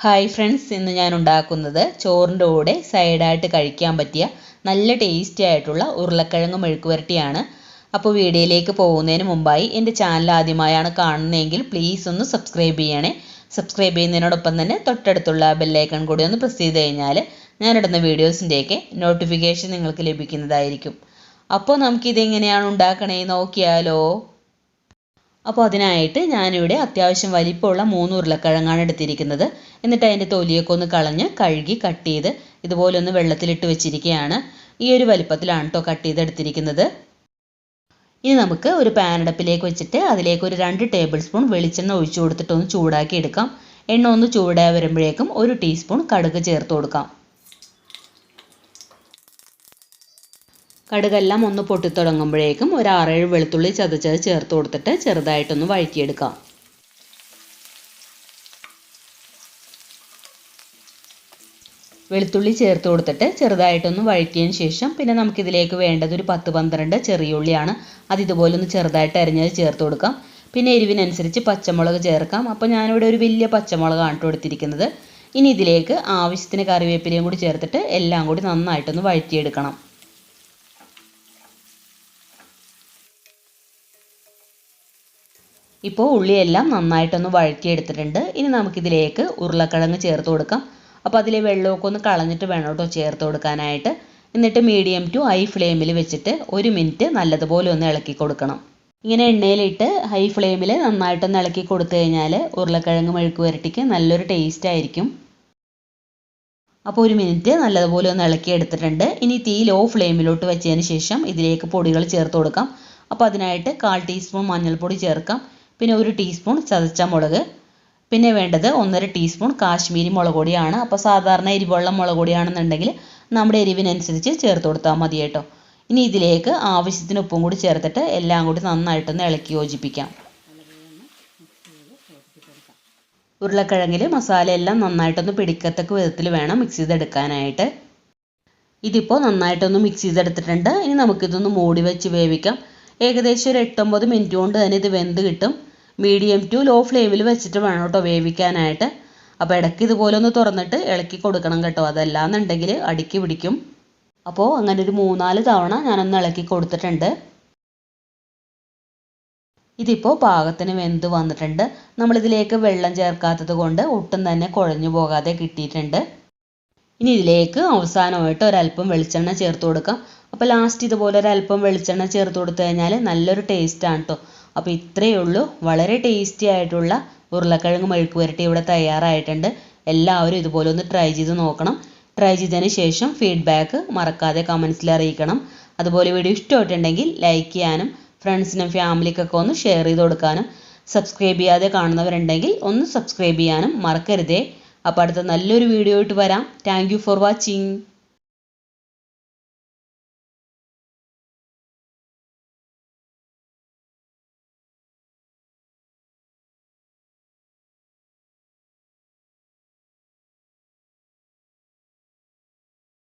Hi friends, ഇന്ന് ഞാൻ ഉണ്ടാക്കുന്നത് ചോറിൻ്റെ കൂടെ സൈഡായിട്ട് കഴിക്കാൻ പറ്റിയ നല്ല ടേസ്റ്റി ആയിട്ടുള്ള ഉരുളക്കിഴങ്ങ് മെഴുക്കുവരട്ടിയാണ്. അപ്പോൾ വീഡിയോയിലേക്ക് പോകുന്നതിന് മുമ്പായി എൻ്റെ ചാനൽ ആദ്യമായാണ് കാണുന്നതെങ്കിൽ പ്ലീസ് ഒന്ന് സബ്സ്ക്രൈബ് ചെയ്യണേ. സബ്സ്ക്രൈബ് ചെയ്യുന്നതിനോടൊപ്പം തന്നെ തൊട്ടടുത്തുള്ള ബെല്ലൈക്കൺ കൂടി ഒന്ന് പ്രസ് ചെയ്ത് കഴിഞ്ഞാൽ ഞാനിടുന്ന വീഡിയോസിൻ്റെയൊക്കെ നോട്ടിഫിക്കേഷൻ നിങ്ങൾക്ക് ലഭിക്കുന്നതായിരിക്കും. അപ്പോൾ നമുക്കിതെങ്ങനെയാണ് ഉണ്ടാക്കണേന്ന് നോക്കിയാലോ. അപ്പോൾ അതിനായിട്ട് ഞാനിവിടെ അത്യാവശ്യം വലിപ്പമുള്ള 3 ഉരുളക്കിഴങ്ങാണ് എടുത്തിരിക്കുന്നത്. എന്നിട്ട് അതിൻ്റെ തൊലിയൊക്കെ ഒന്ന് കളഞ്ഞ് കഴുകി കട്ട് ചെയ്ത് ഇതുപോലെ ഒന്ന് വെള്ളത്തിലിട്ട് വെച്ചിരിക്കുകയാണ്. ഈ ഒരു വലിപ്പത്തിലാണ് കേട്ടോ കട്ട് ചെയ്തെടുത്തിരിക്കുന്നത്. ഇനി നമുക്ക് ഒരു പാനടപ്പിലേക്ക് വെച്ചിട്ട് അതിലേക്ക് ഒരു 2 ടേബിൾ സ്പൂൺ വെളിച്ചെണ്ണ ഒഴിച്ചു കൊടുത്തിട്ട് ഒന്ന് ചൂടാക്കി എടുക്കാം. എണ്ണ ഒന്ന് ചൂടായി വരുമ്പോഴേക്കും 1 ടീസ്പൂൺ കടുക് ചേർത്ത് കൊടുക്കാം. കടുകെല്ലാം ഒന്ന് പൊട്ടിത്തുടങ്ങുമ്പോഴേക്കും ഒരു 6-7 വെളുത്തുള്ളി ചതച്ചത് ചേർത്ത് കൊടുത്തിട്ട് ചെറുതായിട്ടൊന്ന് വഴറ്റിയെടുക്കാം. വെളുത്തുള്ളി ചേർത്ത് കൊടുത്തിട്ട് ചെറുതായിട്ടൊന്ന് വഴറ്റിയതിന് ശേഷം പിന്നെ നമുക്കിതിലേക്ക് വേണ്ടത് ഒരു 10-12 ചെറിയ ഉള്ളിയാണ്. അത് ഇതുപോലെ ഒന്ന് ചെറുതായിട്ട് അരിഞ്ഞത് ചേർത്ത് കൊടുക്കാം. പിന്നെ എരിവിനനുസരിച്ച് പച്ചമുളക് ചേർക്കാം. അപ്പോൾ ഞാനിവിടെ ഒരു വലിയ പച്ചമുളകാണ് എടുത്തിരിക്കുന്നത്. ഇനി ഇതിലേക്ക് ആവശ്യത്തിന് കറിവേപ്പിലയും കൂടി ചേർത്തിട്ട് എല്ലാം കൂടി നന്നായിട്ടൊന്ന് വഴറ്റിയെടുക്കണം. ഇപ്പോൾ ഉള്ളിയെല്ലാം നന്നായിട്ടൊന്ന് വഴറ്റിയെടുത്തിട്ടുണ്ട്. ഇനി നമുക്കിതിലേക്ക് ഉരുളക്കിഴങ്ങ് ചേർത്ത് കൊടുക്കാം. അപ്പോൾ അതിലെ വെള്ളമൊക്കെ ഒന്ന് കളഞ്ഞിട്ട് വേണം കേട്ടോ ചേർത്ത് കൊടുക്കാനായിട്ട്. എന്നിട്ട് മീഡിയം ടു ഹൈ ഫ്ലെയിമിൽ വെച്ചിട്ട് 1 മിനിറ്റ് നല്ലതുപോലെ ഒന്ന് ഇളക്കി കൊടുക്കണം. ഇങ്ങനെ എണ്ണയിലിട്ട് ഹൈ ഫ്ലെയിമിൽ നന്നായിട്ടൊന്ന് ഇളക്കി കൊടുത്തു കഴിഞ്ഞാൽ ഉരുളക്കിഴങ്ങ് മെഴുക്ക് പുരട്ടിക്ക് നല്ലൊരു ടേസ്റ്റ് ആയിരിക്കും. അപ്പോൾ 1 മിനിറ്റ് നല്ലതുപോലെ ഒന്ന് ഇളക്കി എടുത്തിട്ടുണ്ട്. ഇനി തീ ലോ ഫ്ലെയിമിലോട്ട് വെച്ചതിന് ശേഷം ഇതിലേക്ക് പൊടികൾ ചേർത്ത് കൊടുക്കാം. അപ്പോൾ അതിനായിട്ട് 1/4 ടീസ്പൂൺ മഞ്ഞൾപ്പൊടി ചേർക്കാം. പിന്നെ 1 ടീസ്പൂൺ ചതച്ച മുളക്, പിന്നെ വേണ്ടത് 1.5 ടീസ്പൂൺ കാശ്മീരി മുളക് പൊടിയാണ്. അപ്പോൾ സാധാരണ എരിവുള്ള മുളക് പൊടിയാണെന്നുണ്ടെങ്കിൽ നമ്മുടെ എരിവിനനുസരിച്ച് ചേർത്ത് കൊടുത്താൽ മതി കേട്ടോ. ഇനി ഇതിലേക്ക് ആവശ്യത്തിന് ഉപ്പും കൂടി ചേർത്തിട്ട് എല്ലാം കൂടി നന്നായിട്ടൊന്ന് ഇളക്കി യോജിപ്പിക്കാം. ഉരുളക്കിഴങ്ങിൽ മസാല എല്ലാം നന്നായിട്ടൊന്ന് പിടിക്കത്തക്ക വിധത്തിൽ വേണം മിക്സ് ചെയ്തെടുക്കാനായിട്ട്. ഇതിപ്പോൾ നന്നായിട്ടൊന്ന് മിക്സ് ചെയ്തെടുത്തിട്ടുണ്ട്. ഇനി നമുക്കിതൊന്ന് മൂടി വെച്ച് വേവിക്കാം. ഏകദേശം ഒരു 8-9 മിനിറ്റ് കൊണ്ട് തന്നെ ഇത് വെന്ത് കിട്ടും. മീഡിയം ടു ലോ ഫ്ലെയിമിൽ വെച്ചിട്ട് വേണം കേട്ടോ വേവിക്കാനായിട്ട്. അപ്പോൾ ഇടയ്ക്ക് ഇതുപോലെ ഒന്ന് തുറന്നിട്ട് ഇളക്കി കൊടുക്കണം കേട്ടോ, അതല്ലാന്നുണ്ടെങ്കിൽ അടിക്ക് പിടിക്കും. അപ്പോൾ അങ്ങനെ ഒരു 3-4 തവണ ഞാനൊന്ന് ഇളക്കി കൊടുത്തിട്ടുണ്ട്. ഇതിപ്പോൾ പാകത്തിന് വെന്ത് വന്നിട്ടുണ്ട്. നമ്മളിതിലേക്ക് വെള്ളം ചേർക്കാത്തത് കൊണ്ട് ഒട്ടും തന്നെ കുഴഞ്ഞു പോകാതെ കിട്ടിയിട്ടുണ്ട്. ഇനി ഇതിലേക്ക് അവസാനമായിട്ട് ഒരല്പം വെളിച്ചെണ്ണ ചേർത്ത് കൊടുക്കാം. അപ്പോൾ ലാസ്റ്റ് ഇതുപോലെ ഒരല്പം വെളിച്ചെണ്ണ ചേർത്ത് കൊടുത്തു കഴിഞ്ഞാൽ നല്ലൊരു ടേസ്റ്റാണ് കേട്ടോ. അപ്പോൾ ഇത്രയേ ഉള്ളൂ. വളരെ ടേസ്റ്റി ആയിട്ടുള്ള ഉരുളക്കിഴങ്ങ് മെഴുക്ക് പുരട്ടി ഇവിടെ തയ്യാറായിട്ടുണ്ട്. എല്ലാവരും ഇതുപോലെ ഒന്ന് ട്രൈ ചെയ്ത് നോക്കണം. ട്രൈ ചെയ്തതിന് ശേഷം ഫീഡ്ബാക്ക് മറക്കാതെ കമൻസിൽ അറിയിക്കണം. അതുപോലെ വീഡിയോ ഇഷ്ടമായിട്ടുണ്ടെങ്കിൽ ലൈക്ക് ചെയ്യാനും ഫ്രണ്ട്സിനും ഫാമിലിക്കൊക്കെ ഒന്ന് ഷെയർ ചെയ്ത് കൊടുക്കാനും സബ്സ്ക്രൈബ് ചെയ്യാതെ കാണുന്നവരുണ്ടെങ്കിൽ ഒന്ന് സബ്സ്ക്രൈബ് ചെയ്യാനും മറക്കരുതേ. അപ്പോൾ അടുത്ത നല്ലൊരു വീഡിയോ ആയിട്ട് വരാം. Thank you for watching.